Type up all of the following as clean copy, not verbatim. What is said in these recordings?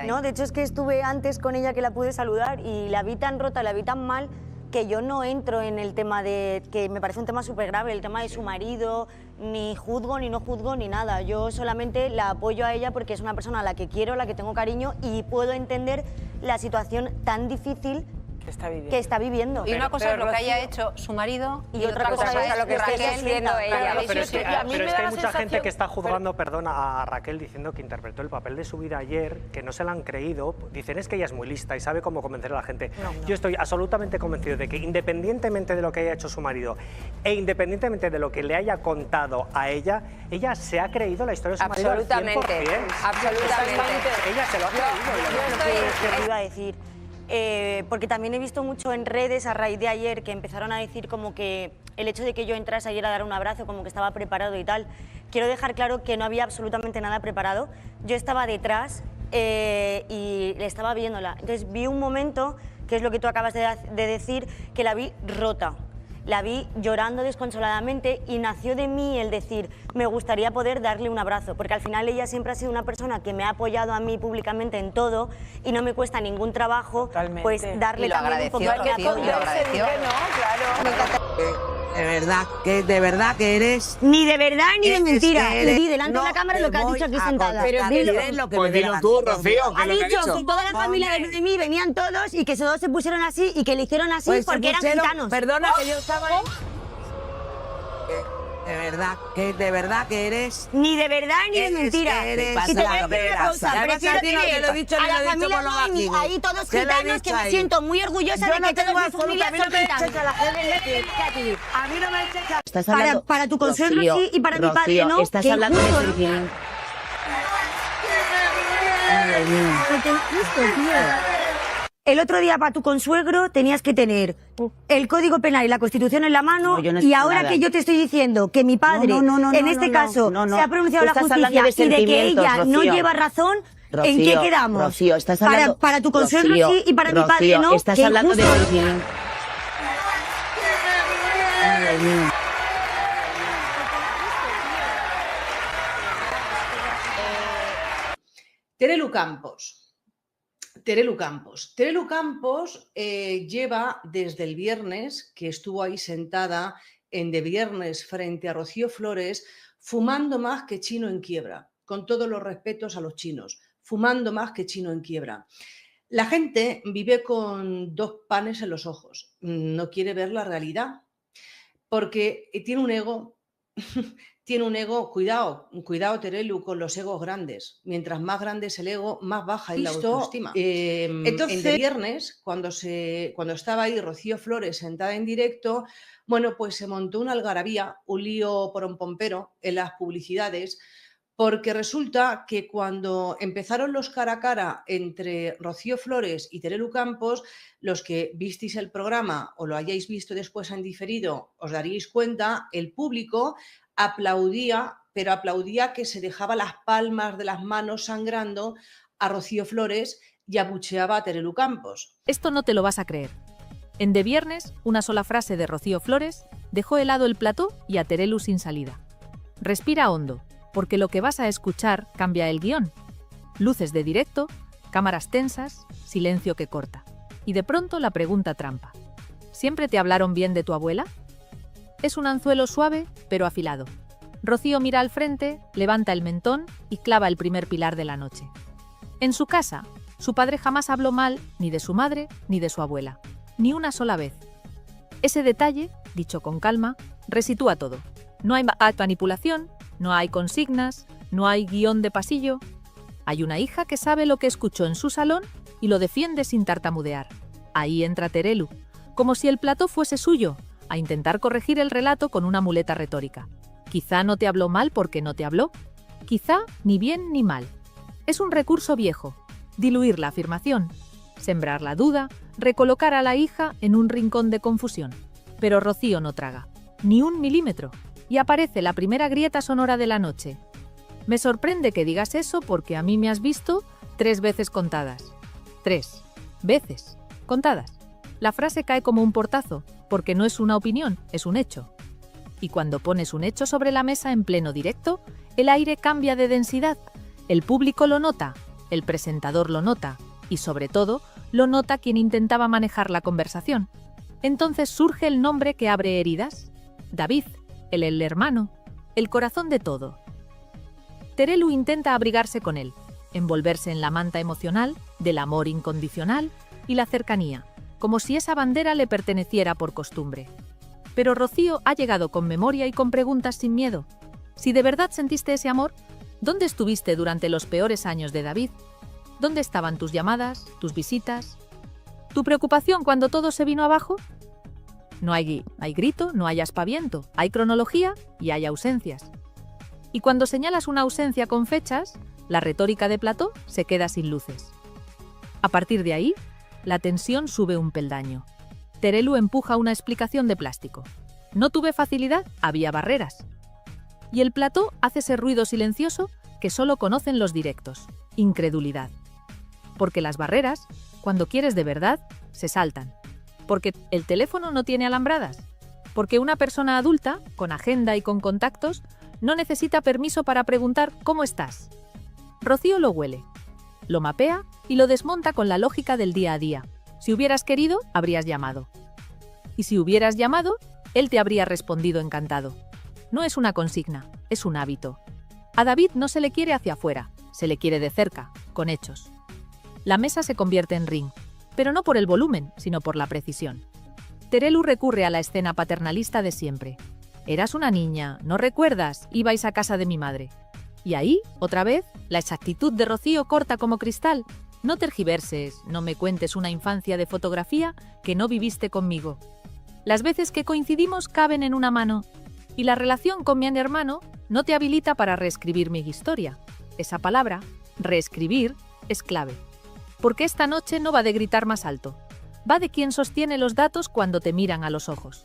¿no? De hecho, es que estuve antes con ella que la pude saludar y la vi tan rota, la vi tan mal, que yo no entro en el tema de, que me parece un tema súper grave, el tema de su marido, ni juzgo, ni no juzgo, ni nada. Yo solamente la apoyo a ella porque es una persona a la que quiero, a la que tengo cariño y puedo entender la situación tan difícil que está viviendo. Y una cosa es lo que haya hecho su marido y otra cosa es lo que esté haciendo ella. Pero es que hay mucha gente que está juzgando, a Raquel diciendo que interpretó el papel de su vida ayer, que no se la han creído. Dicen es que ella es muy lista y sabe cómo convencer a la gente. Yo estoy absolutamente convencido de que independientemente de lo que haya hecho su marido e independientemente de lo que le haya contado a ella, ella se ha creído la historia de su marido al 100%. Absolutamente. Ella se lo ha creído. Yo iba a decir, porque también he visto mucho en redes a raíz de ayer que empezaron a decir como que el hecho de que yo entrase ayer a dar un abrazo como que estaba preparado y tal. Quiero dejar claro que no había absolutamente nada preparado. Yo estaba detrás y le estaba viéndola. Entonces vi un momento, que es lo que tú acabas de decir, que la vi rota. La vi llorando desconsoladamente y nació de mí el decir, me gustaría poder darle un abrazo, porque al final ella siempre ha sido una persona que me ha apoyado a mí públicamente en todo y no me cuesta ningún trabajo pues darle también un poco de apoyo. De verdad que eres... Ni de verdad ni de mentira. Le di delante de la cámara lo que has dicho aquí sentada. Pero dilo Pues dilo tú, Rocío, que ha lo que ha dicho dicho. que toda la familia de mí venían todos y que todos se pusieron así y que le hicieron así porque eran gitanos. Perdona que yo estaba... De verdad que eres... Ni de verdad ni de mentira. Y te voy a decir una cosa, prefiero tener a la familia Noemi ahí todos gitanos, que me siento muy orgullosa de que toda mi familia son gitanos. A mí no me eches... Para tu consuelo sí y para mi padre no. Estás hablando de sentimiento. El otro día para tu consuegro tenías que tener el Código Penal y la Constitución en la mano y ahora que yo te estoy diciendo que mi padre, en este caso, se ha pronunciado la justicia y de que ella no lleva razón, ¿en qué quedamos? Rocío, estás hablando... Para tu consuegro sí y para mi padre no. Estás hablando de sentimiento. Terelu Campos. Terelu Campos lleva desde el viernes, que estuvo ahí sentada en De Viernes frente a Rocío Flores, fumando más que chino en quiebra, con todos los respetos a los chinos, fumando más que chino en quiebra. La gente vive con dos panes en los ojos, no quiere ver la realidad, porque tiene un ego... Tiene un ego, cuidado Terelu con los egos grandes. Mientras más grande es el ego, más baja es la autoestima. Entonces, en De Viernes, cuando estaba ahí Rocío Flores sentada en directo, bueno, pues se montó una algarabía, un lío pompero en las publicidades, porque resulta que cuando empezaron los cara a cara entre Rocío Flores y Terelu Campos, los que visteis el programa o lo hayáis visto después en diferido, os daríais cuenta, el público aplaudía, pero aplaudía que se dejaba las palmas de las manos sangrando a Rocío Flores y abucheaba a Terelu Campos. Esto no te lo vas a creer. En De Viernes, una sola frase de Rocío Flores dejó helado el plató y a Terelu sin salida. Respira hondo, porque lo que vas a escuchar cambia el guión. Luces de directo, cámaras tensas, silencio que corta. Y de pronto la pregunta trampa. ¿Siempre te hablaron bien de tu abuela? Es un anzuelo suave, pero afilado. Rocío mira al frente, levanta el mentón y clava el primer pilar de la noche. En su casa, su padre jamás habló mal ni de su madre ni de su abuela. Ni una sola vez. Ese detalle, dicho con calma, resitúa todo. No hay manipulación, no hay consignas, no hay guión de pasillo. Hay una hija que sabe lo que escuchó en su salón y lo defiende sin tartamudear. Ahí entra Terelu, como si el plató fuese suyo, a intentar corregir el relato con una muleta retórica. Quizá no te habló mal porque no te habló. Quizá ni bien ni mal. Es un recurso viejo. Diluir la afirmación, sembrar la duda, recolocar a la hija en un rincón de confusión. Pero Rocío no traga. Ni un milímetro. Y aparece la primera grieta sonora de la noche. Me sorprende que digas eso porque a mí me has visto 3 veces contadas. 3 veces contadas. La frase cae como un portazo, porque no es una opinión, es un hecho. Y cuando pones un hecho sobre la mesa en pleno directo, el aire cambia de densidad. El público lo nota, El presentador lo nota, y sobre todo, lo nota quien intentaba manejar la conversación. Entonces surge el nombre que abre heridas. David, el hermano, el corazón de todo. Terelu intenta abrigarse con él, envolverse en la manta emocional del amor incondicional y la cercanía, como si esa bandera le perteneciera por costumbre. Pero Rocío ha llegado con memoria y con preguntas sin miedo. Si de verdad sentiste ese amor, ¿dónde estuviste durante los peores años de David? ¿Dónde estaban tus llamadas, tus visitas? ¿Tu preocupación cuando todo se vino abajo? No hay grito, no hay aspaviento, hay cronología y hay ausencias. Y cuando señalas una ausencia con fechas, la retórica de Plató se queda sin luces. A partir de ahí, la tensión sube un peldaño. Terelu empuja una explicación de plástico. No tuve facilidad, había barreras. Y el Plató hace ese ruido silencioso que solo conocen los directos, incredulidad. Porque las barreras, cuando quieres de verdad, se saltan. Porque el teléfono no tiene alambradas. Porque una persona adulta, con agenda y con contactos, no necesita permiso para preguntar ¿cómo estás? Rocío lo huele, lo mapea y lo desmonta con la lógica del día a día. Si hubieras querido, habrías llamado. Y si hubieras llamado, él te habría respondido encantado. No es una consigna, es un hábito. A David no se le quiere hacia afuera, se le quiere de cerca, con hechos. La mesa se convierte en ring, pero no por el volumen, sino por la precisión. Terelu recurre a la escena paternalista de siempre. Eras una niña, ¿no recuerdas? Ibais a casa de mi madre. Y ahí, otra vez, la exactitud de Rocío corta como cristal. No tergiverses, no me cuentes una infancia de fotografía que no viviste conmigo. Las veces que coincidimos caben en una mano. Y la relación con mi hermano no te habilita para reescribir mi historia. Esa palabra, reescribir, es clave. Porque esta noche no va de gritar más alto. Va de quien sostiene los datos cuando te miran a los ojos.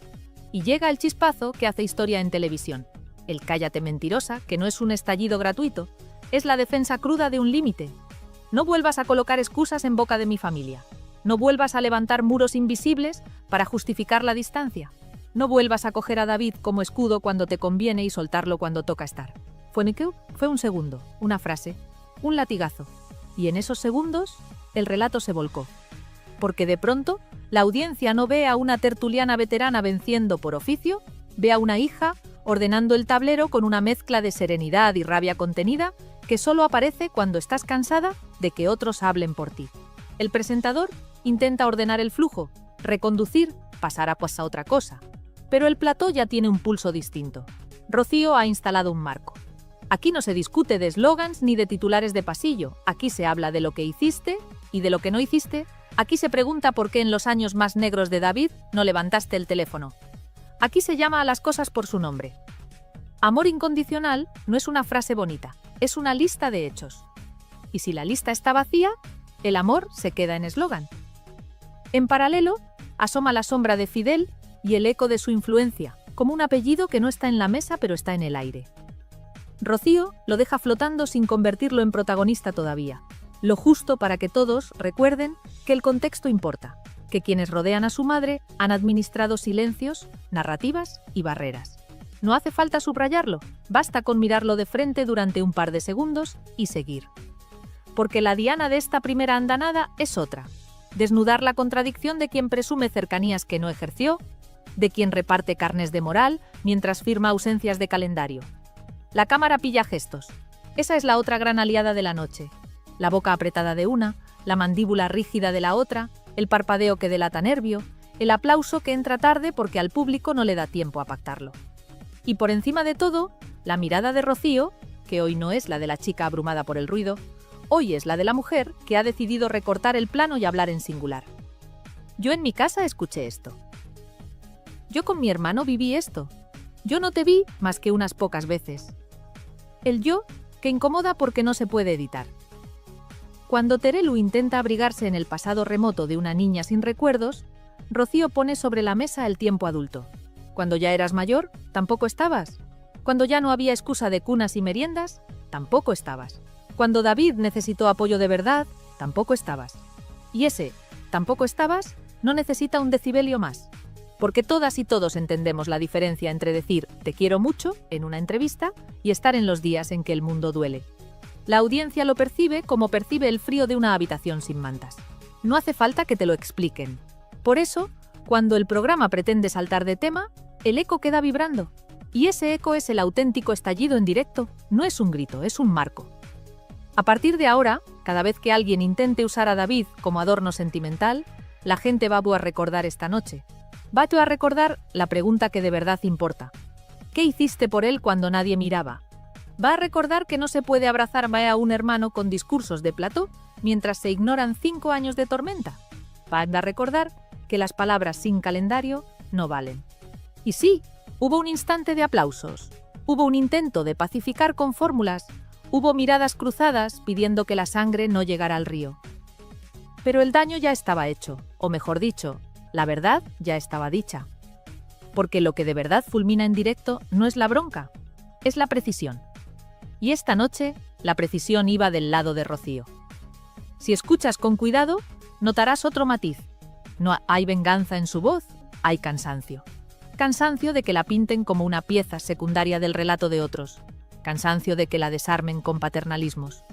Y llega el chispazo que hace historia en televisión. El cállate mentirosa, que no es un estallido gratuito, es la defensa cruda de un límite. No vuelvas a colocar excusas en boca de mi familia. No vuelvas a levantar muros invisibles para justificar la distancia. No vuelvas a coger a David como escudo cuando te conviene y soltarlo cuando toca estar. Fue un segundo, una frase, un latigazo. Y en esos segundos, el relato se volcó. Porque de pronto, la audiencia no ve a una tertuliana veterana venciendo por oficio, ve a una hija ordenando el tablero con una mezcla de serenidad y rabia contenida que solo aparece cuando estás cansada de que otros hablen por ti. El presentador intenta ordenar el flujo, reconducir, pasar a otra cosa. Pero el plató ya tiene un pulso distinto. Rocío ha instalado un marco. Aquí no se discute de eslogans ni de titulares de pasillo. Aquí se habla de lo que hiciste y de lo que no hiciste. Aquí se pregunta por qué en los años más negros de David no levantaste el teléfono. Aquí se llama a las cosas por su nombre. Amor incondicional no es una frase bonita, es una lista de hechos. Y si la lista está vacía, el amor se queda en eslogan. En paralelo, asoma la sombra de Fidel y el eco de su influencia, como un apellido que no está en la mesa pero está en el aire. Rocío lo deja flotando sin convertirlo en protagonista todavía. Lo justo para que todos recuerden que el contexto importa, que quienes rodean a su madre han administrado silencios, narrativas y barreras. No hace falta subrayarlo, basta con mirarlo de frente durante un par de segundos y seguir. Porque la diana de esta primera andanada es otra. Desnudar la contradicción de quien presume cercanías que no ejerció, de quien reparte carnes de moral mientras firma ausencias de calendario. La cámara pilla gestos. Esa es la otra gran aliada de la noche. La boca apretada de una, la mandíbula rígida de la otra, el parpadeo que delata nervio, el aplauso que entra tarde porque al público no le da tiempo a pactarlo. Y por encima de todo, la mirada de Rocío, que hoy no es la de la chica abrumada por el ruido, hoy es la de la mujer que ha decidido recortar el plano y hablar en singular. Yo en mi casa escuché esto. Yo con mi hermano viví esto. Yo no te vi más que unas pocas veces. El yo que incomoda porque no se puede editar. Cuando Terelu intenta abrigarse en el pasado remoto de una niña sin recuerdos, Rocío pone sobre la mesa el tiempo adulto. Cuando ya eras mayor, tampoco estabas. Cuando ya no había excusa de cunas y meriendas, tampoco estabas. Cuando David necesitó apoyo de verdad, tampoco estabas. Y ese tampoco estabas no necesita un decibelio más. Porque todas y todos entendemos la diferencia entre decir te quiero mucho en una entrevista y estar en los días en que el mundo duele. La audiencia lo percibe como percibe el frío de una habitación sin mantas. No hace falta que te lo expliquen. Por eso, cuando el programa pretende saltar de tema, el eco queda vibrando. Y ese eco es el auténtico estallido en directo, no es un grito, es un marco. A partir de ahora, cada vez que alguien intente usar a David como adorno sentimental, la gente va a recordar esta noche. Va a recordar la pregunta que de verdad importa. ¿Qué hiciste por él cuando nadie miraba? Va a recordar que no se puede abrazar a un hermano con discursos de plató mientras se ignoran 5 años de tormenta. Va a recordar que las palabras sin calendario no valen. Y sí, hubo un instante de aplausos, hubo un intento de pacificar con fórmulas, hubo miradas cruzadas pidiendo que la sangre no llegara al río. Pero el daño ya estaba hecho, o mejor dicho, la verdad ya estaba dicha. Porque lo que de verdad fulmina en directo no es la bronca, es la precisión. Y esta noche, la precisión iba del lado de Rocío. Si escuchas con cuidado, notarás otro matiz. No hay venganza en su voz, hay cansancio. Cansancio de que la pinten como una pieza secundaria del relato de otros. Cansancio de que la desarmen con paternalismos.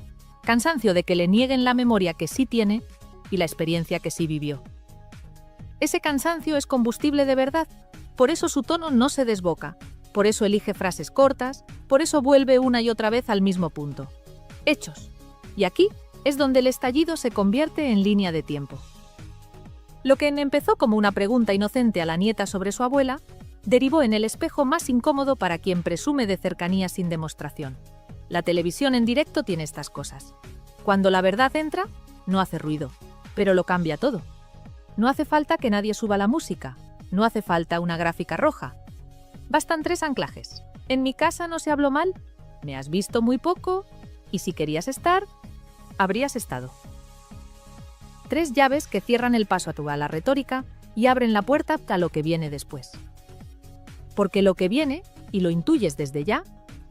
Cansancio de que le nieguen la memoria que sí tiene y la experiencia que sí vivió. Ese cansancio es combustible de verdad, por eso su tono no se desboca, por eso elige frases cortas, por eso vuelve una y otra vez al mismo punto. Hechos. Y aquí es donde el estallido se convierte en línea de tiempo. Lo que empezó como una pregunta inocente a la nieta sobre su abuela, derivó en el espejo más incómodo para quien presume de cercanía sin demostración. La televisión en directo tiene estas cosas. Cuando la verdad entra, no hace ruido, pero lo cambia todo. No hace falta que nadie suba la música, no hace falta una gráfica roja. Bastan 3 anclajes. En mi casa no se habló mal, me has visto muy poco, y si querías estar, habrías estado. 3 llaves que cierran el paso a la retórica y abren la puerta a lo que viene después. Porque lo que viene, y lo intuyes desde ya,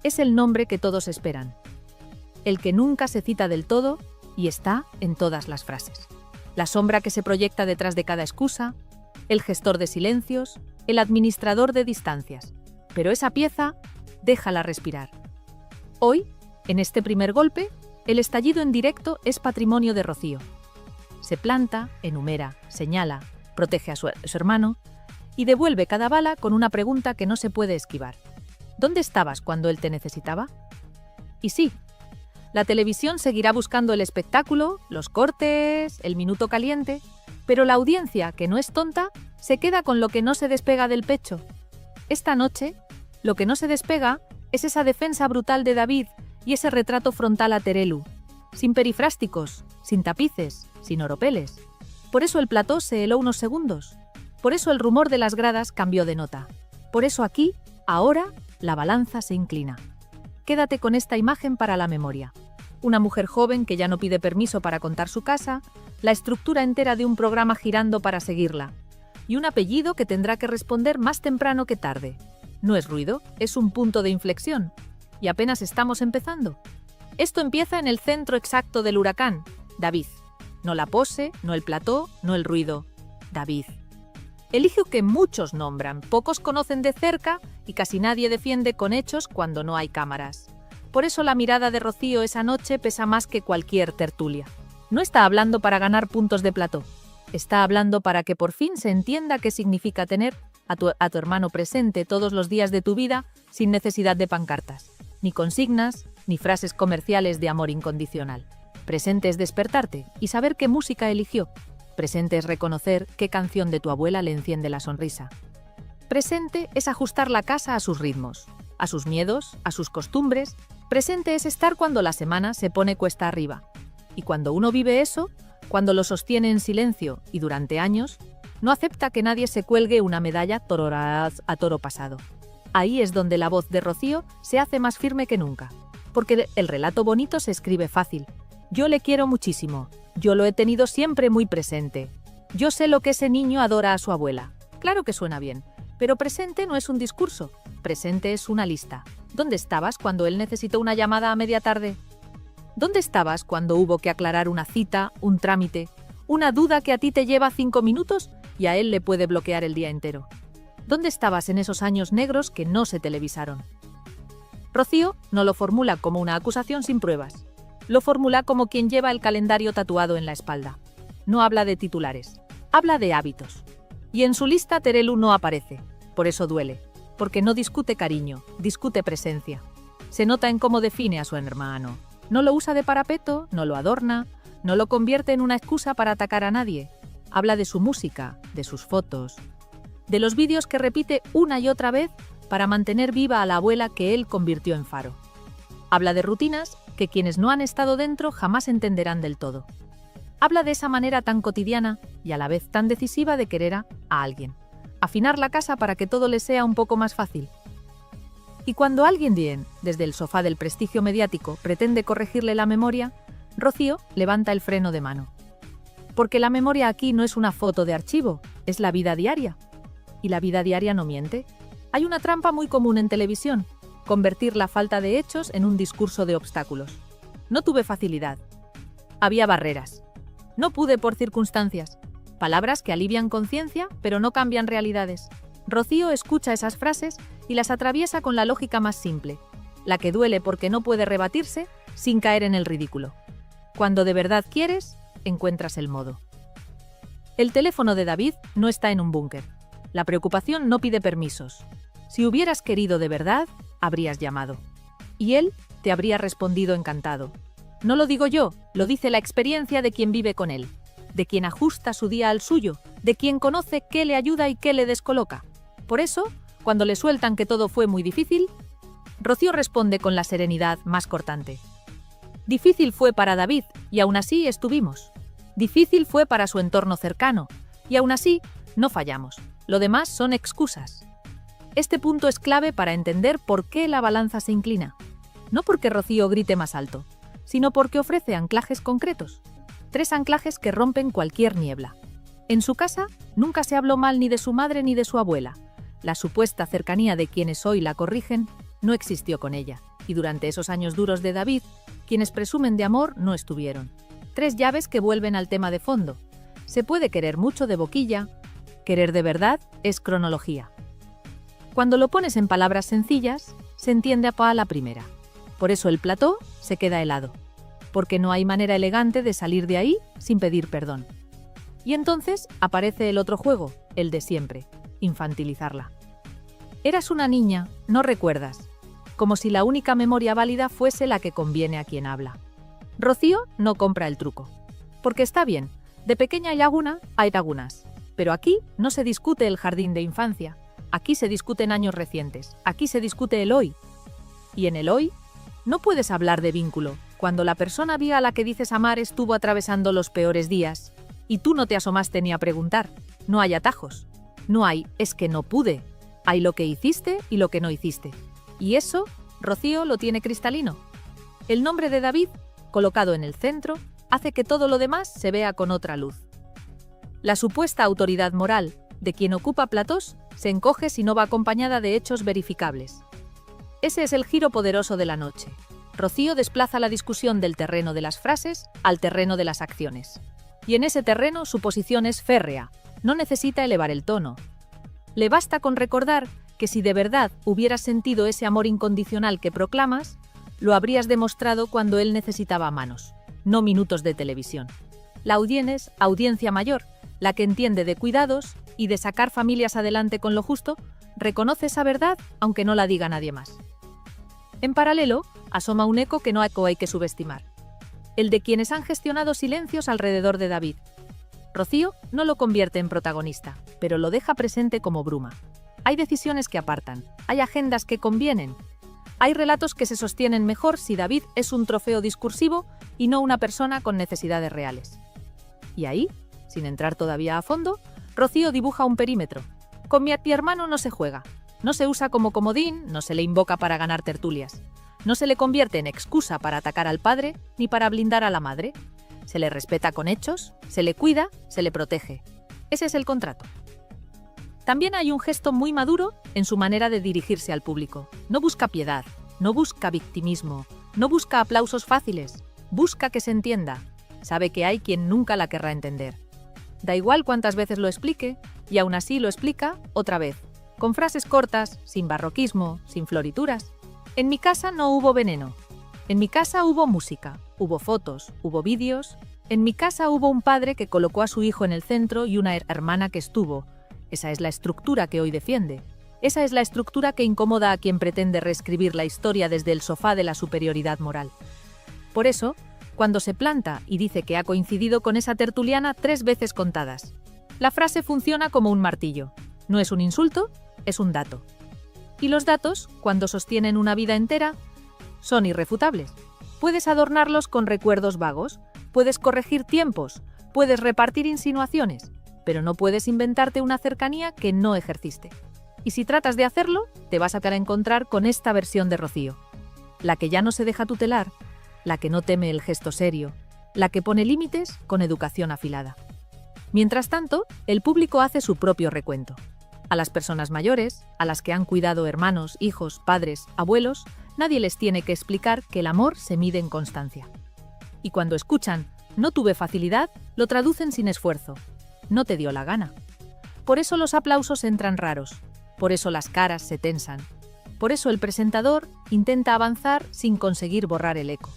es el nombre que todos esperan. El que nunca se cita del todo y está en todas las frases. La sombra que se proyecta detrás de cada excusa, el gestor de silencios, el administrador de distancias. Pero esa pieza, déjala respirar. Hoy, en este primer golpe, el estallido en directo es patrimonio de Rocío. Se planta, enumera, señala, protege a su hermano y devuelve cada bala con una pregunta que no se puede esquivar. ¿Dónde estabas cuando él te necesitaba? Y sí, la televisión seguirá buscando el espectáculo, los cortes, el minuto caliente, pero la audiencia, que no es tonta, se queda con lo que no se despega del pecho. Esta noche, lo que no se despega es esa defensa brutal de David y ese retrato frontal a Terelu, sin perifrásticos, sin tapices, sin oropeles. Por eso el plató se heló unos segundos. Por eso el rumor de las gradas cambió de nota. Por eso aquí, ahora, la balanza se inclina. Quédate con esta imagen para la memoria. Una mujer joven que ya no pide permiso para contar su casa, la estructura entera de un programa girando para seguirla, y un apellido que tendrá que responder más temprano que tarde. No es ruido, es un punto de inflexión. Y apenas estamos empezando. Esto empieza en el centro exacto del huracán, David. No la pose, no el plató, no el ruido. David. El hijo que muchos nombran, pocos conocen de cerca y casi nadie defiende con hechos cuando no hay cámaras. Por eso la mirada de Rocío esa noche pesa más que cualquier tertulia. No está hablando para ganar puntos de plató. Está hablando para que por fin se entienda qué significa tener a tu hermano presente todos los días de tu vida sin necesidad de pancartas, ni consignas, ni frases comerciales de amor incondicional. Presente es despertarte y saber qué música eligió. Presente es reconocer qué canción de tu abuela le enciende la sonrisa. Presente es ajustar la casa a sus ritmos, a sus miedos, a sus costumbres. Presente es estar cuando la semana se pone cuesta arriba. Y cuando uno vive eso, cuando lo sostiene en silencio y durante años, no acepta que nadie se cuelgue una medalla a toro pasado. Ahí es donde la voz de Rocío se hace más firme que nunca. Porque el relato bonito se escribe fácil. Yo le quiero muchísimo. Yo lo he tenido siempre muy presente. Yo sé lo que ese niño adora a su abuela. Claro que suena bien, pero presente no es un discurso. Presente es una lista. ¿Dónde estabas cuando él necesitó una llamada a media tarde? ¿Dónde estabas cuando hubo que aclarar una cita, un trámite, una duda que a ti te lleva 5 minutos y a él le puede bloquear el día entero? ¿Dónde estabas en esos años negros que no se televisaron? Rocío no lo formula como una acusación sin pruebas. Lo formula como quien lleva el calendario tatuado en la espalda. No habla de titulares, habla de hábitos. Y en su lista Terelu no aparece, por eso duele, porque no discute cariño, discute presencia. Se nota en cómo define a su hermano. No lo usa de parapeto, no lo adorna, no lo convierte en una excusa para atacar a nadie. Habla de su música, de sus fotos, de los vídeos que repite una y otra vez para mantener viva a la abuela que él convirtió en faro. Habla de rutinas que quienes no han estado dentro jamás entenderán del todo. Habla de esa manera tan cotidiana y a la vez tan decisiva de querer a alguien. Afinar la casa para que todo le sea un poco más fácil. Y cuando alguien bien, desde el sofá del prestigio mediático, pretende corregirle la memoria, Rocío levanta el freno de mano. Porque la memoria aquí no es una foto de archivo, es la vida diaria. Y la vida diaria no miente. Hay una trampa muy común en televisión, convertir la falta de hechos en un discurso de obstáculos. No tuve facilidad. Había barreras. No pude por circunstancias. Palabras que alivian conciencia, pero no cambian realidades. Rocío escucha esas frases y las atraviesa con la lógica más simple, la que duele porque no puede rebatirse sin caer en el ridículo. Cuando de verdad quieres, encuentras el modo. El teléfono de David no está en un búnker. La preocupación no pide permisos. Si hubieras querido de verdad, habrías llamado. Y él te habría respondido encantado. No lo digo yo, lo dice la experiencia de quien vive con él, de quien ajusta su día al suyo, de quien conoce qué le ayuda y qué le descoloca. Por eso, cuando le sueltan que todo fue muy difícil, Rocío responde con la serenidad más cortante. Difícil fue para David, y aún así estuvimos. Difícil fue para su entorno cercano, y aún así no fallamos. Lo demás son excusas. Este punto es clave para entender por qué la balanza se inclina. No porque Rocío grite más alto, sino porque ofrece anclajes concretos. 3 anclajes que rompen cualquier niebla. En su casa nunca se habló mal ni de su madre ni de su abuela. La supuesta cercanía de quienes hoy la corrigen no existió con ella. Y durante esos años duros de David, quienes presumen de amor no estuvieron. 3 llaves que vuelven al tema de fondo. Se puede querer mucho de boquilla, querer de verdad es cronología. Cuando lo pones en palabras sencillas, se entiende a la primera. Por eso el plató se queda helado. Porque no hay manera elegante de salir de ahí sin pedir perdón. Y entonces aparece el otro juego, el de siempre, infantilizarla. Eras una niña, no recuerdas, como si la única memoria válida fuese la que conviene a quien habla. Rocío no compra el truco. Porque está bien, de pequeña hay lagunas. Pero aquí no se discute el jardín de infancia. Aquí se discuten años recientes. Aquí se discute el hoy. Y en el hoy, no puedes hablar de vínculo cuando la persona viva a la que dices amar estuvo atravesando los peores días y tú no te asomaste ni a preguntar. No hay atajos. No hay, es que no pude. Hay lo que hiciste y lo que no hiciste. Y eso, Rocío lo tiene cristalino. El nombre de David, colocado en el centro, hace que todo lo demás se vea con otra luz. La supuesta autoridad moral de quien ocupa platós se encoge si no va acompañada de hechos verificables. Ese es el giro poderoso de la noche. Rocío desplaza la discusión del terreno de las frases al terreno de las acciones. Y en ese terreno su posición es férrea, no necesita elevar el tono. Le basta con recordar que si de verdad hubieras sentido ese amor incondicional que proclamas, lo habrías demostrado cuando él necesitaba manos, no minutos de televisión. La audiencia mayor, la que entiende de cuidados y de sacar familias adelante con lo justo, reconoce esa verdad aunque no la diga nadie más. En paralelo, asoma un eco que no hay que subestimar. El de quienes han gestionado silencios alrededor de David. Rocío no lo convierte en protagonista, pero lo deja presente como bruma. Hay decisiones que apartan, hay agendas que convienen. Hay relatos que se sostienen mejor si David es un trofeo discursivo y no una persona con necesidades reales. Y ahí, sin entrar todavía a fondo, Rocío dibuja un perímetro. Con mi hermano no se juega, no se usa como comodín, no se le invoca para ganar tertulias. No se le convierte en excusa para atacar al padre ni para blindar a la madre. Se le respeta con hechos, se le cuida, se le protege. Ese es el contrato. También hay un gesto muy maduro en su manera de dirigirse al público. No busca piedad, no busca victimismo, no busca aplausos fáciles, busca que se entienda. Sabe que hay quien nunca la querrá entender. Da igual cuántas veces lo explique, y aún así lo explica otra vez, con frases cortas, sin barroquismo, sin florituras. En mi casa no hubo veneno. En mi casa hubo música, hubo fotos, hubo vídeos. En mi casa hubo un padre que colocó a su hijo en el centro y una hermana que estuvo. Esa es la estructura que hoy defiende. Esa es la estructura que incomoda a quien pretende reescribir la historia desde el sofá de la superioridad moral. Por eso, cuando se planta y dice que ha coincidido con esa tertuliana 3 veces contadas, la frase funciona como un martillo. No es un insulto, es un dato. Y los datos, cuando sostienen una vida entera, son irrefutables. Puedes adornarlos con recuerdos vagos, puedes corregir tiempos, puedes repartir insinuaciones, pero no puedes inventarte una cercanía que no ejerciste. Y si tratas de hacerlo, te vas a encontrar con esta versión de Rocío. La que ya no se deja tutelar, la que no teme el gesto serio, la que pone límites con educación afilada. Mientras tanto, el público hace su propio recuento. A las personas mayores, a las que han cuidado hermanos, hijos, padres, abuelos, nadie les tiene que explicar que el amor se mide en constancia. Y cuando escuchan «no tuve facilidad», lo traducen sin esfuerzo. No te dio la gana. Por eso los aplausos entran raros. Por eso las caras se tensan. Por eso el presentador intenta avanzar sin conseguir borrar el eco.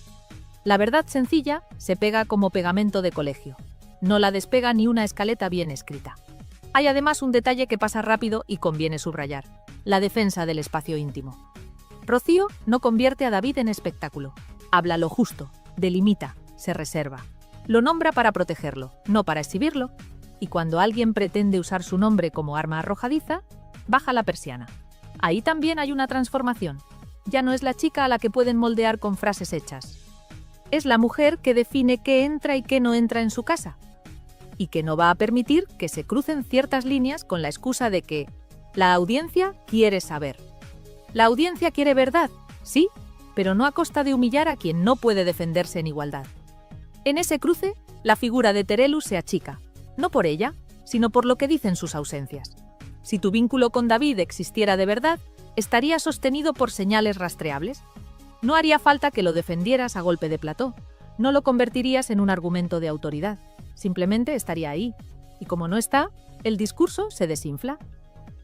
La verdad sencilla se pega como pegamento de colegio. No la despega ni una escaleta bien escrita. Hay además un detalle que pasa rápido y conviene subrayar: la defensa del espacio íntimo. Rocío no convierte a David en espectáculo. Habla lo justo, delimita, se reserva. Lo nombra para protegerlo, no para exhibirlo. Y cuando alguien pretende usar su nombre como arma arrojadiza, baja la persiana. Ahí también hay una transformación. Ya no es la chica a la que pueden moldear con frases hechas. Es la mujer que define qué entra y qué no entra en su casa. Y que no va a permitir que se crucen ciertas líneas con la excusa de que la audiencia quiere saber. La audiencia quiere verdad, sí, pero no a costa de humillar a quien no puede defenderse en igualdad. En ese cruce, la figura de Terelu se achica, no por ella, sino por lo que dicen sus ausencias. Si tu vínculo con David existiera de verdad, estaría sostenido por señales rastreables. No haría falta que lo defendieras a golpe de plató, no lo convertirías en un argumento de autoridad, simplemente estaría ahí. Y como no está, el discurso se desinfla.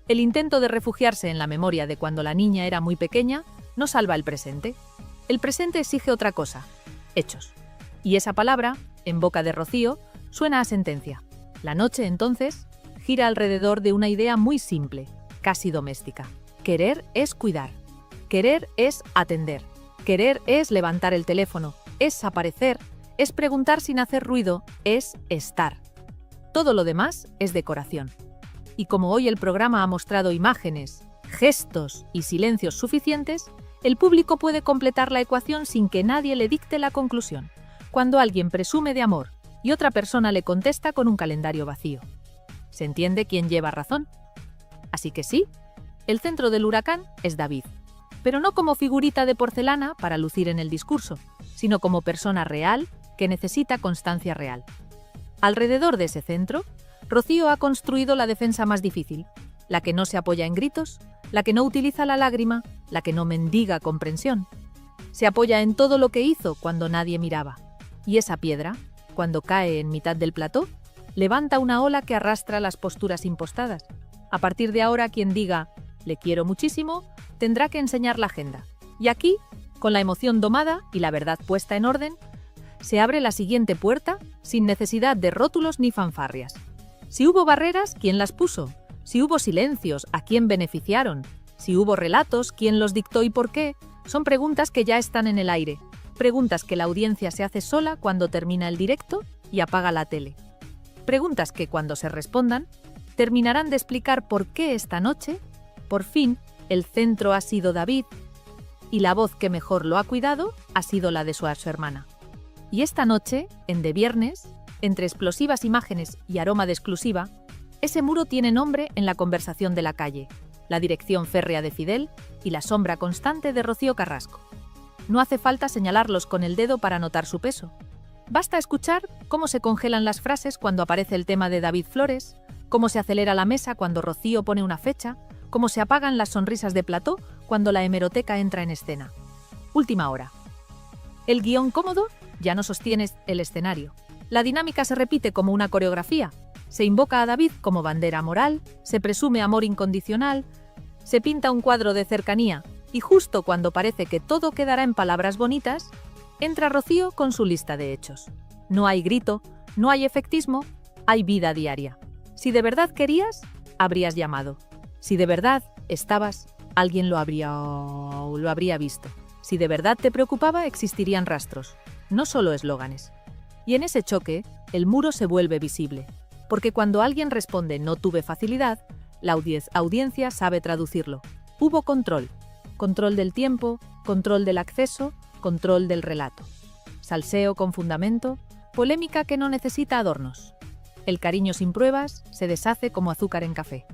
El intento de refugiarse en la memoria de cuando la niña era muy pequeña no salva el presente. El presente exige otra cosa: hechos. Y esa palabra, en boca de Rocío, suena a sentencia. La noche, entonces, gira alrededor de una idea muy simple, casi doméstica. Querer es cuidar. Querer es atender. Querer es levantar el teléfono, es aparecer, es preguntar sin hacer ruido, es estar. Todo lo demás es decoración. Y como hoy el programa ha mostrado imágenes, gestos y silencios suficientes, el público puede completar la ecuación sin que nadie le dicte la conclusión. Cuando alguien presume de amor y otra persona le contesta con un calendario vacío, ¿se entiende quién lleva razón? Así que sí, el centro del huracán es David, pero no como figurita de porcelana para lucir en el discurso, sino como persona real que necesita constancia real. Alrededor de ese centro, Rocío ha construido la defensa más difícil, la que no se apoya en gritos, la que no utiliza la lágrima, la que no mendiga comprensión. Se apoya en todo lo que hizo cuando nadie miraba. Y esa piedra, cuando cae en mitad del plató, levanta una ola que arrastra las posturas impostadas. A partir de ahora, quien diga «le quiero muchísimo», tendrá que enseñar la agenda. Y aquí, con la emoción domada y la verdad puesta en orden, se abre la siguiente puerta sin necesidad de rótulos ni fanfarrias. Si hubo barreras, ¿quién las puso? Si hubo silencios, ¿a quién beneficiaron? Si hubo relatos, ¿quién los dictó y por qué? Son preguntas que ya están en el aire. Preguntas que la audiencia se hace sola cuando termina el directo y apaga la tele. Preguntas que, cuando se respondan, terminarán de explicar por qué esta noche, por fin, el centro ha sido David y la voz que mejor lo ha cuidado ha sido la de su hermana. Y esta noche, en De Viernes, entre explosivas imágenes y aroma de exclusiva, ese muro tiene nombre en la conversación de la calle, la dirección férrea de Fidel y la sombra constante de Rocío Carrasco. No hace falta señalarlos con el dedo para notar su peso. Basta escuchar cómo se congelan las frases cuando aparece el tema de David Flores, cómo se acelera la mesa cuando Rocío pone una fecha, cómo se apagan las sonrisas de plató cuando la hemeroteca entra en escena. Última hora. El guión cómodo ya no sostiene el escenario. La dinámica se repite como una coreografía. Se invoca a David como bandera moral, se presume amor incondicional, se pinta un cuadro de cercanía y justo cuando parece que todo quedará en palabras bonitas, Entra Rocío con su lista de hechos. No hay grito, no hay efectismo, hay vida diaria. Si de verdad querías, habrías llamado. Si de verdad estabas, alguien lo habría visto. Si de verdad te preocupaba, existirían rastros, no solo eslóganes. Y en ese choque, el muro se vuelve visible. Porque cuando alguien responde no tuve facilidad, la audiencia sabe traducirlo. Hubo control. Control del tiempo, control del acceso, control del relato. Salseo con fundamento, polémica que no necesita adornos. El cariño sin pruebas se deshace como azúcar en café.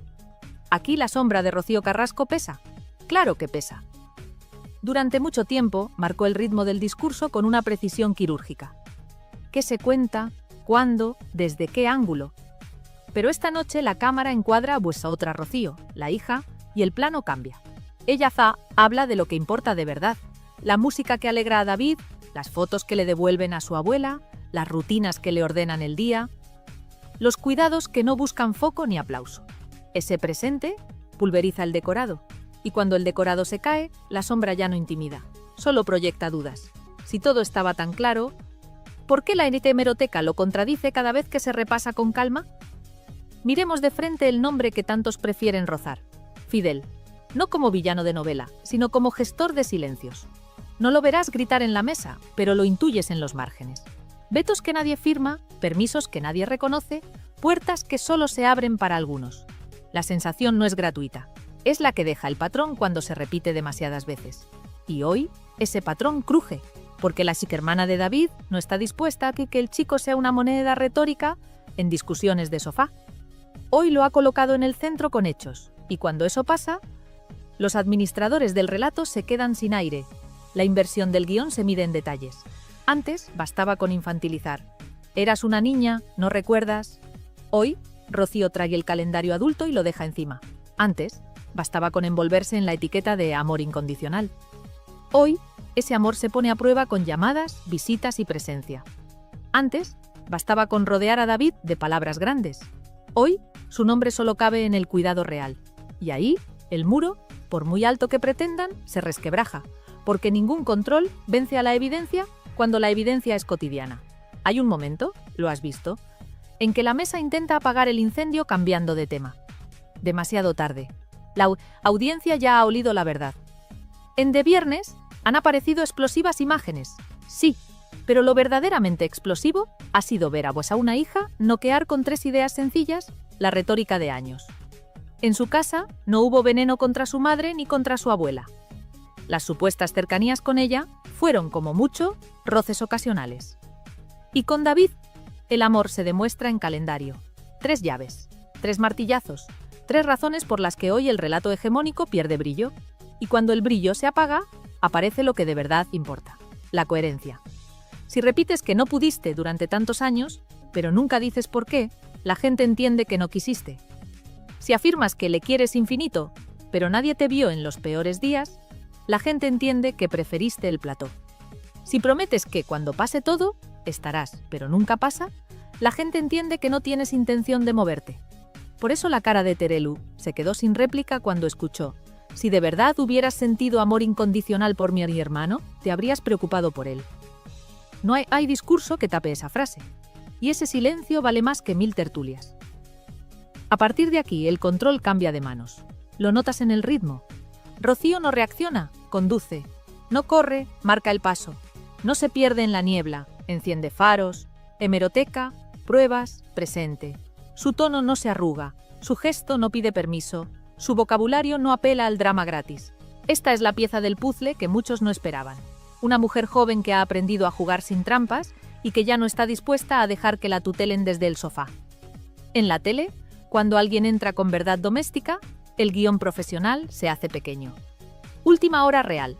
¿Aquí la sombra de Rocío Carrasco pesa? Claro que pesa. Durante mucho tiempo marcó el ritmo del discurso con una precisión quirúrgica. ¿Qué se cuenta? ¿Cuándo? ¿Desde qué ángulo? Pero esta noche la cámara encuadra a vuestra otra Rocío, la hija, y el plano cambia. Ella habla de lo que importa de verdad. La música que alegra a David, las fotos que le devuelven a su abuela, las rutinas que le ordenan el día, los cuidados que no buscan foco ni aplauso. Ese presente pulveriza el decorado, y cuando el decorado se cae, la sombra ya no intimida, solo proyecta dudas. Si todo estaba tan claro, ¿por qué la hemeroteca lo contradice cada vez que se repasa con calma? Miremos de frente el nombre que tantos prefieren rozar, Fidel, no como villano de novela, sino como gestor de silencios. No lo verás gritar en la mesa, pero lo intuyes en los márgenes. Vetos que nadie firma, permisos que nadie reconoce, puertas que solo se abren para algunos. La sensación no es gratuita, es la que deja el patrón cuando se repite demasiadas veces. Y hoy, ese patrón cruje, porque la psiquermana de David no está dispuesta a que el chico sea una moneda retórica en discusiones de sofá. Hoy lo ha colocado en el centro con hechos, y cuando eso pasa, los administradores del relato se quedan sin aire. La inversión del guión se mide en detalles. Antes bastaba con infantilizar. Eras una niña, ¿no recuerdas? Hoy, Rocío trae el calendario adulto y lo deja encima. Antes, bastaba con envolverse en la etiqueta de amor incondicional. Hoy, ese amor se pone a prueba con llamadas, visitas y presencia. Antes, bastaba con rodear a David de palabras grandes. Hoy, su nombre solo cabe en el cuidado real. Y ahí, el muro, por muy alto que pretendan, se resquebraja, porque ningún control vence a la evidencia cuando la evidencia es cotidiana. Hay un momento, lo has visto, en que la mesa intenta apagar el incendio cambiando de tema. Demasiado tarde. La audiencia ya ha olido la verdad. En De Viernes han aparecido explosivas imágenes, sí, pero lo verdaderamente explosivo ha sido ver a una hija noquear con 3 ideas sencillas la retórica de años. En su casa no hubo veneno contra su madre ni contra su abuela. Las supuestas cercanías con ella fueron, como mucho, roces ocasionales. Y con David, el amor se demuestra en calendario. 3 llaves, 3 martillazos, 3 razones por las que hoy el relato hegemónico pierde brillo. Y cuando el brillo se apaga, aparece lo que de verdad importa, la coherencia. Si repites que no pudiste durante tantos años, pero nunca dices por qué, la gente entiende que no quisiste. Si afirmas que le quieres infinito, pero nadie te vio en los peores días, la gente entiende que preferiste el plató. Si prometes que cuando pase todo, estarás, pero nunca pasa, la gente entiende que no tienes intención de moverte. Por eso la cara de Terelu se quedó sin réplica cuando escuchó: si de verdad hubieras sentido amor incondicional por mi hermano, te habrías preocupado por él. No hay discurso que tape esa frase. Y ese silencio vale más que 1000 tertulias. A partir de aquí, el control cambia de manos. Lo notas en el ritmo. Rocío no reacciona, conduce. No corre, marca el paso. No se pierde en la niebla, enciende faros. Hemeroteca, pruebas, presente. Su tono no se arruga, su gesto no pide permiso, su vocabulario no apela al drama gratis. Esta es la pieza del puzzle que muchos no esperaban. Una mujer joven que ha aprendido a jugar sin trampas y que ya no está dispuesta a dejar que la tutelen desde el sofá. En la tele, cuando alguien entra con verdad doméstica, el guión profesional se hace pequeño. Última hora real.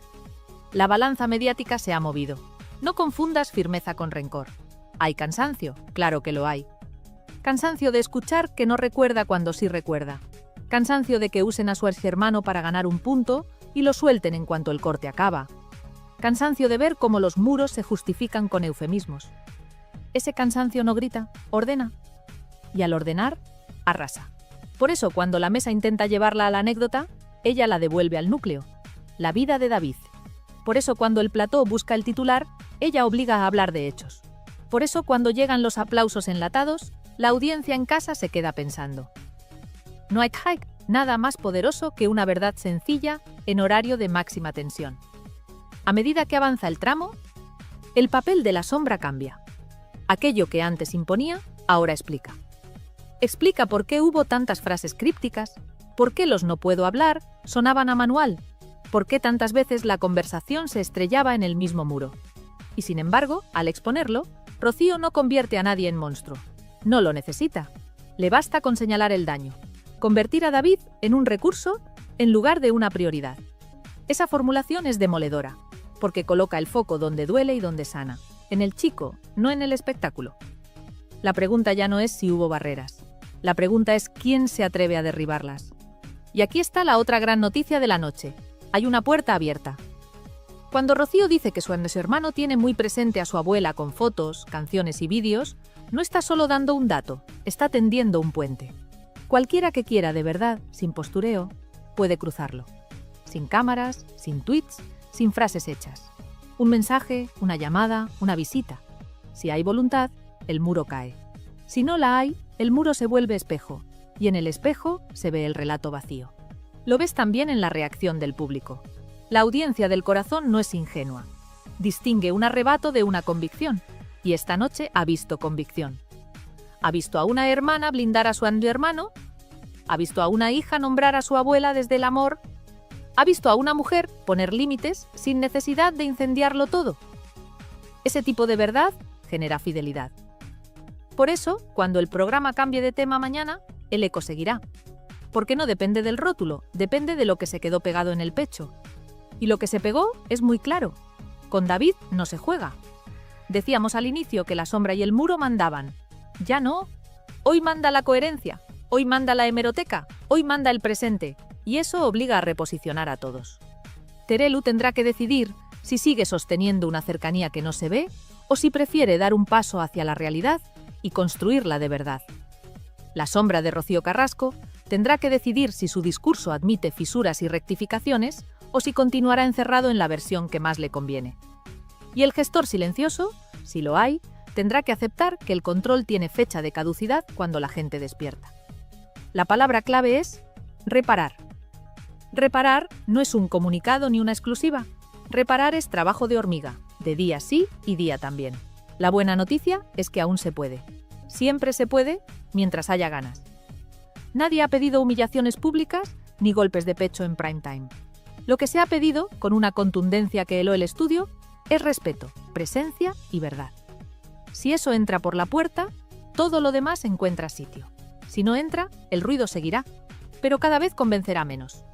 La balanza mediática se ha movido. No confundas firmeza con rencor. ¿Hay cansancio? Claro que lo hay. Cansancio de escuchar que no recuerda cuando sí recuerda. Cansancio de que usen a su hermano para ganar un punto y lo suelten en cuanto el corte acaba. Cansancio de ver cómo los muros se justifican con eufemismos. Ese cansancio no grita, ordena. Y al ordenar, arrasa. Por eso, cuando la mesa intenta llevarla a la anécdota, ella la devuelve al núcleo. La vida de David. Por eso, cuando el plató busca el titular, Ella obliga a hablar de hechos. Por eso, cuando llegan los aplausos enlatados, la audiencia en casa se queda pensando. No hay nada más poderoso que una verdad sencilla en horario de máxima tensión. A medida que avanza el tramo, el papel de la sombra cambia. Aquello que antes imponía, ahora explica. Explica por qué hubo tantas frases crípticas, por qué los no puedo hablar sonaban a manual, por qué tantas veces la conversación se estrellaba en el mismo muro. Y sin embargo, al exponerlo, Rocío no convierte a nadie en monstruo. No lo necesita. Le basta con señalar el daño. Convertir a David en un recurso en lugar de una prioridad. Esa formulación es demoledora, porque coloca el foco donde duele y donde sana, en el chico, no en el espectáculo. La pregunta ya no es si hubo barreras. La pregunta es quién se atreve a derribarlas. Y aquí está la otra gran noticia de la noche. Hay una puerta abierta. Cuando Rocío dice que su hermano tiene muy presente a su abuela con fotos, canciones y vídeos, no está solo dando un dato, está tendiendo un puente. Cualquiera que quiera de verdad, sin postureo, puede cruzarlo. Sin cámaras, sin tweets, sin frases hechas. Un mensaje, una llamada, una visita. Si hay voluntad, el muro cae. Si no la hay, el muro se vuelve espejo, y en el espejo se ve el relato vacío. Lo ves también en la reacción del público. La audiencia del corazón no es ingenua. Distingue un arrebato de una convicción, y esta noche ha visto convicción. Ha visto a una hermana blindar a su hermano, ha visto a una hija nombrar a su abuela desde el amor, ha visto a una mujer poner límites sin necesidad de incendiarlo todo. Ese tipo de verdad genera fidelidad. Por eso, cuando el programa cambie de tema mañana, el eco seguirá. Porque no depende del rótulo, depende de lo que se quedó pegado en el pecho. Y lo que se pegó es muy claro. Con David no se juega. Decíamos al inicio que la sombra y el muro mandaban. Ya no. Hoy manda la coherencia, hoy manda la hemeroteca, hoy manda el presente. Y eso obliga a reposicionar a todos. Terelu tendrá que decidir si sigue sosteniendo una cercanía que no se ve o si prefiere dar un paso hacia la realidad y construirla de verdad. La sombra de Rocío Carrasco tendrá que decidir si su discurso admite fisuras y rectificaciones o si continuará encerrado en la versión que más le conviene. Y el gestor silencioso, si lo hay, tendrá que aceptar que el control tiene fecha de caducidad cuando la gente despierta. La palabra clave es reparar. Reparar no es un comunicado ni una exclusiva. Reparar es trabajo de hormiga, de día sí y día también. La buena noticia es que aún se puede. Siempre se puede, mientras haya ganas. Nadie ha pedido humillaciones públicas ni golpes de pecho en prime time. Lo que se ha pedido, con una contundencia que heló el estudio, es respeto, presencia y verdad. Si eso entra por la puerta, todo lo demás encuentra sitio. Si no entra, el ruido seguirá, pero cada vez convencerá menos.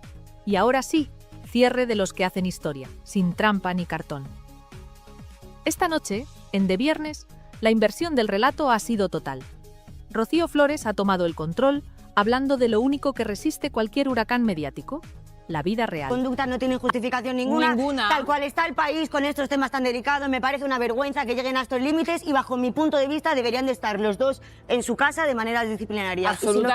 Y ahora sí, cierre de los que hacen historia, sin trampa ni cartón. Esta noche, en De Viernes, la inversión del relato ha sido total. Rocío Flores ha tomado el control, hablando de lo único que resiste cualquier huracán mediático, la vida real. Conductas no tienen justificación ninguna. Tal cual está el país con estos temas tan delicados, me parece una vergüenza que lleguen a estos límites y bajo mi punto de vista deberían de estar los dos en su casa de manera disciplinaria.